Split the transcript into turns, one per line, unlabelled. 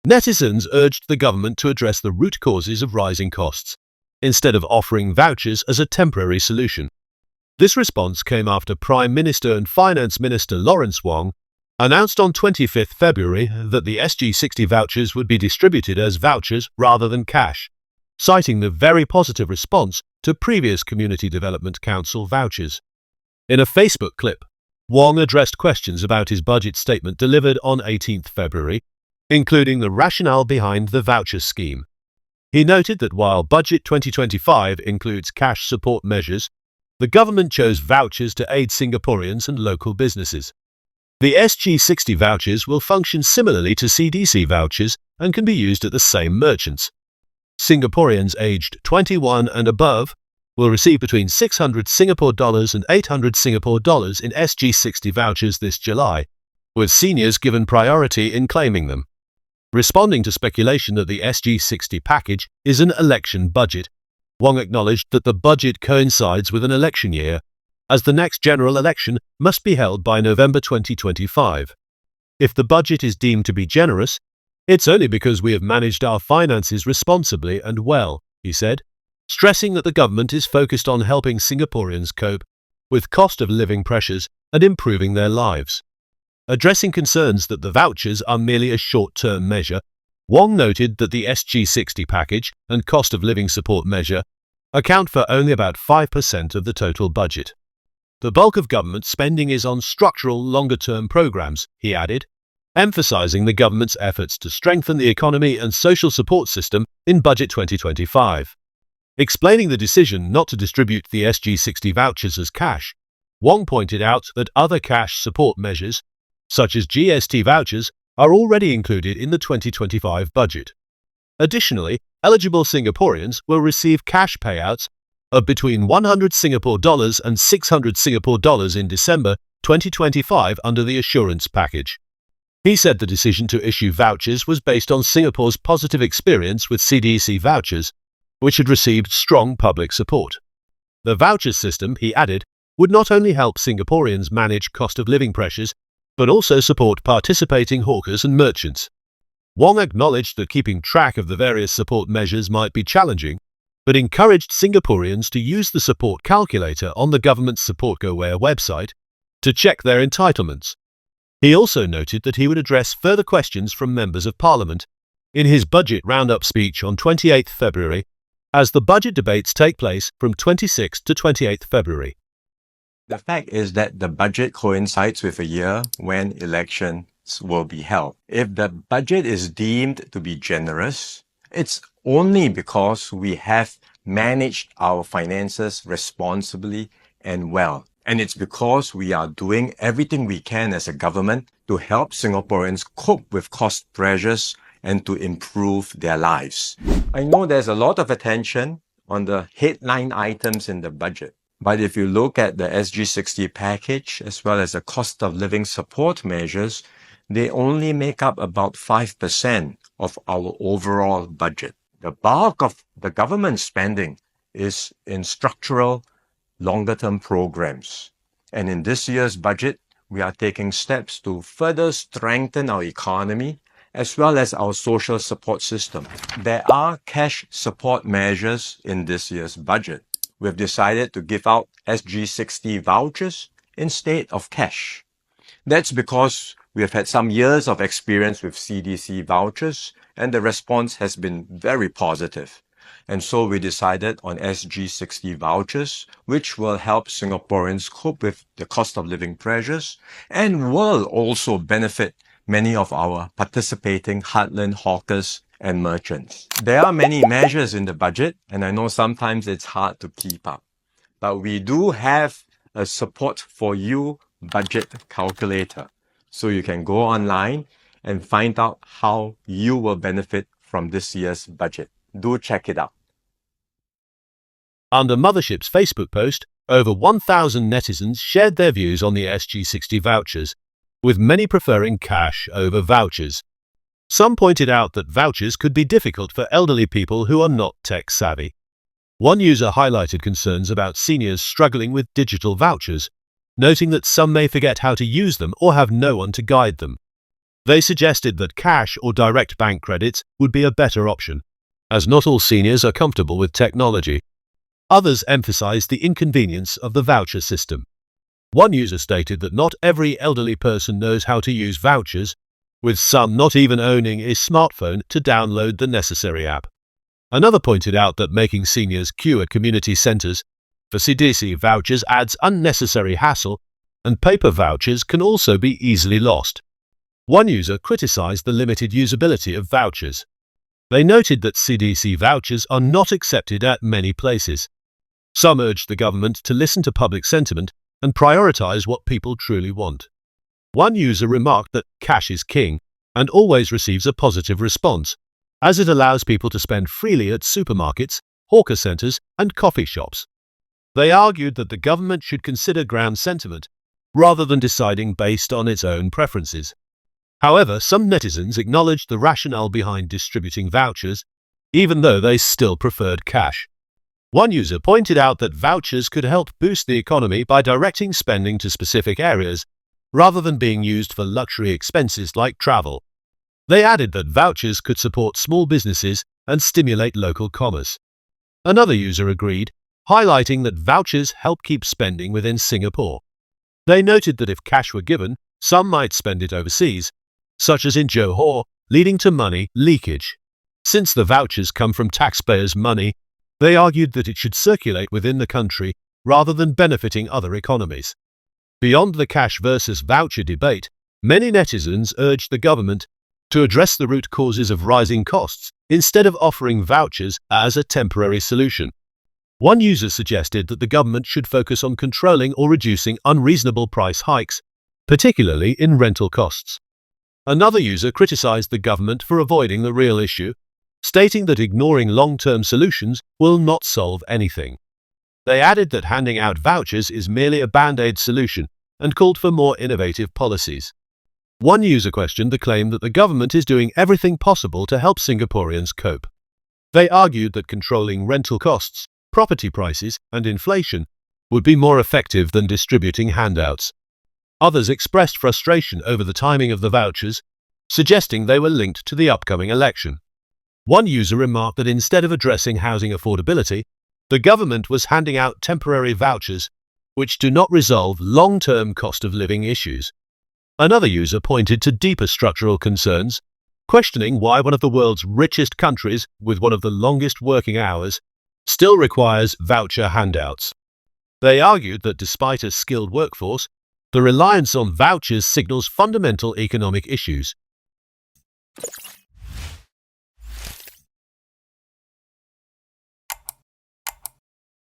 Netizens urged the government to address the root causes of rising costs, instead of offering vouchers as a temporary solution. This response came after Prime Minister and Finance Minister Lawrence Wong announced on 25 February that the SG60 vouchers would be distributed as vouchers rather than cash, citing the very positive response to previous Community Development Council vouchers. In a Facebook clip, Wong addressed questions about his budget statement delivered on 18 February, including the rationale behind the voucher scheme. He noted that while Budget 2025 includes cash support measures, the government chose vouchers to aid Singaporeans and local businesses. The SG60 vouchers will function similarly to CDC vouchers and can be used at the same merchants. Singaporeans aged 21 and above will receive between 600 Singapore dollars and 800 Singapore dollars in SG60 vouchers this July, with seniors given priority in claiming them. Responding to speculation that the SG60 package is an election budget, Wong acknowledged that the budget coincides with an election year, as the next general election must be held by November 2025. If the budget is deemed to be generous, it's only because we have managed our finances responsibly and well, he said, stressing that the government is focused on helping Singaporeans cope with cost of living pressures and improving their lives. Addressing concerns that the vouchers are merely a short-term measure, Wong noted that the SG60 package and cost of living support measure account for only about 5% of the total budget. The bulk of government spending is on structural longer-term programs, he added, emphasizing the government's efforts to strengthen the economy and social support system in Budget 2025. Explaining the decision not to distribute the SG60 vouchers as cash, Wong pointed out that other cash support measures, such as GST vouchers, are already included in the 2025 budget. Additionally, eligible Singaporeans will receive cash payouts of between 100 Singapore dollars and 600 Singapore dollars in December 2025 under the assurance package. He said the decision to issue vouchers was based on Singapore's positive experience with CDC vouchers, which had received strong public support. The voucher system, he added, would not only help Singaporeans manage cost of living pressures, but also support participating hawkers and merchants. Wong acknowledged that keeping track of the various support measures might be challenging, but encouraged Singaporeans to use the support calculator on the government's Support GoWare website to check their entitlements. He also noted that he would address further questions from members of Parliament in his budget roundup speech on 28 February, as the budget debates take place from 26 to 28 February.
The fact is that the budget coincides with a year when elections will be held. If the budget is deemed to be generous, it's only because we have managed our finances responsibly and well. And it's because we are doing everything we can as a government to help Singaporeans cope with cost pressures and to improve their lives. I know there's a lot of attention on the headline items in the budget. But if you look at the SG60 package as well as the cost of living support measures, they only make up about 5% of our overall budget. The bulk of the government spending is in structural, longer-term programs. And in this year's budget, we are taking steps to further strengthen our economy as well as our social support system. There are cash support measures in this year's budget. We've decided to give out SG60 vouchers instead of cash. That's because we have had some years of experience with CDC vouchers and the response has been very positive. And so we decided on SG60 vouchers, which will help Singaporeans cope with the cost of living pressures and will also benefit many of our participating heartland hawkers and merchants. There are many measures in the budget, and I know sometimes it's hard to keep up. But we do have a support for you budget calculator. So you can go online and find out how you will benefit from this year's budget. Do check it out.
Under Mothership's Facebook post, over 1,000 netizens shared their views on the SG60 vouchers, with many preferring cash over vouchers. Some pointed out that vouchers could be difficult for elderly people who are not tech-savvy. One user highlighted concerns about seniors struggling with digital vouchers, noting that some may forget how to use them or have no one to guide them. They suggested that cash or direct bank credits would be a better option, as not all seniors are comfortable with technology. Others emphasized the inconvenience of the voucher system. One user stated that not every elderly person knows how to use vouchers, with some not even owning a smartphone to download the necessary app. Another pointed out that making seniors queue at community centers for CDC vouchers adds unnecessary hassle, and paper vouchers can also be easily lost. One user criticized the limited usability of vouchers. They noted that CDC vouchers are not accepted at many places. Some urged the government to listen to public sentiment and prioritize what people truly want. One user remarked that cash is king and always receives a positive response, as it allows people to spend freely at supermarkets, hawker centers, and coffee shops. They argued that the government should consider ground sentiment rather than deciding based on its own preferences. However, some netizens acknowledged the rationale behind distributing vouchers, even though they still preferred cash. One user pointed out that vouchers could help boost the economy by directing spending to specific areas, rather than being used for luxury expenses like travel. They added that vouchers could support small businesses and stimulate local commerce. Another user agreed, highlighting that vouchers help keep spending within Singapore. They noted that if cash were given, some might spend it overseas, such as in Johor, leading to money leakage. Since the vouchers come from taxpayers' money, they argued that it should circulate within the country rather than benefiting other economies. Beyond the cash versus voucher debate, many netizens urged the government to address the root causes of rising costs instead of offering vouchers as a temporary solution. One user suggested that the government should focus on controlling or reducing unreasonable price hikes, particularly in rental costs. Another user criticized the government for avoiding the real issue, stating that ignoring long-term solutions will not solve anything. They added that handing out vouchers is merely a band-aid solution and called for more innovative policies. One user questioned the claim that the government is doing everything possible to help Singaporeans cope. They argued that controlling rental costs, property prices, and inflation would be more effective than distributing handouts. Others expressed frustration over the timing of the vouchers, suggesting they were linked to the upcoming election. One user remarked that instead of addressing housing affordability, the government was handing out temporary vouchers, which do not resolve long-term cost of living issues. Another user pointed to deeper structural concerns, questioning why one of the world's richest countries, with one of the longest working hours, still requires voucher handouts. They argued that despite a skilled workforce, the reliance on vouchers signals fundamental economic issues.